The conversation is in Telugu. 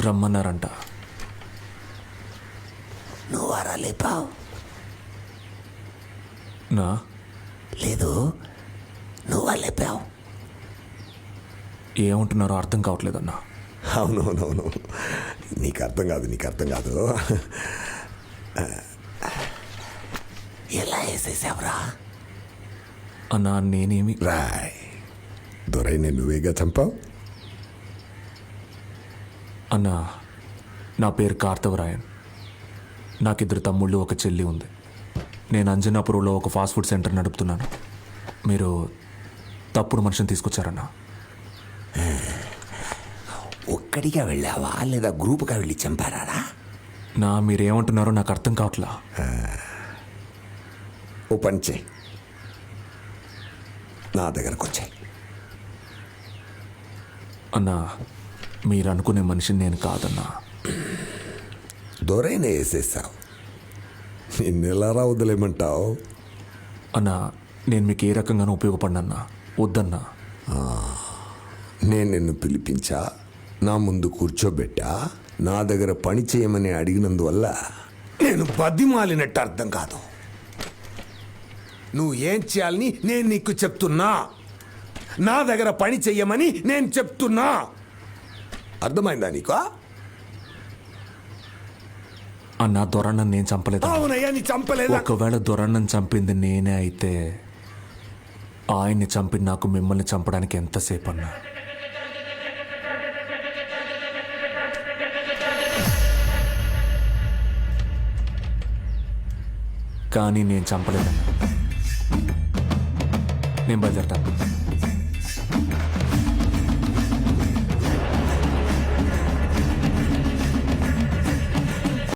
రమ్మన్నారంట. నువ్వు వారా లేపావు? నా లేదు, నువ్వు లేపావు. ఏమంటున్నారో అర్థం కావట్లేదన్నా. అవునవునవును, నీకు అర్థం కాదు. ఎలా వేసేసావురా? అన్నా నేనేమి రాయ్, దొరైన నువ్వేగా చంపావు. అన్నా నా పేరు కార్తవరాయన్. నాకిద్దరు తమ్ముళ్ళు, ఒక చెల్లి ఉంది. నేను అంజనాపురంలో ఒక ఫాస్ట్ ఫుడ్ సెంటర్ నడుపుతున్నాను. మీరు తప్పుడు మనిషిని తీసుకొచ్చారన్నా. ఒక్కడిగా వెళ్ళావా లేదా గ్రూప్గా వెళ్ళి చంపారా? నా మీరేమంటున్నారో నాకు అర్థం కావట్లా. ఓ పని చేయి, నా దగ్గరకు వచ్చాయి. అన్నా మీరు అనుకునే మనిషిని నేను కాదన్నా. దొరైన వేసేసావు, నిన్నెలారా వదిలేమంటావు? అన్నా నేను మీకు ఏ రకంగానూ ఉపయోగపడినన్నా. వద్దన్నా. నేను నిన్ను పిలిపించా, నా ముందు కూర్చోబెట్టా, నా దగ్గర పని చేయమని అడిగినందువల్ల నేను బతిమాలినట్టు అర్థం కాదు. నువ్వు ఏం చేయాలని నేను నీకు చెప్తున్నా, నా దగ్గర పని చెయ్యమని నేను చెప్తున్నా. అర్థమైందా నీకు? అన్నా దొరన్నను నేను చంపలేదు. అవునయ్యా, నీ చంపలేదా? ఒకవేళ దొరన్నను చంపింది నేనే అయితే ఆయన్ని చంపి నాకు మిమ్మల్ని చంపడానికి ఎంతసేపు అన్నా? కానీ నేను చంపలేదన్నా. నేను బయలుదేరతాను.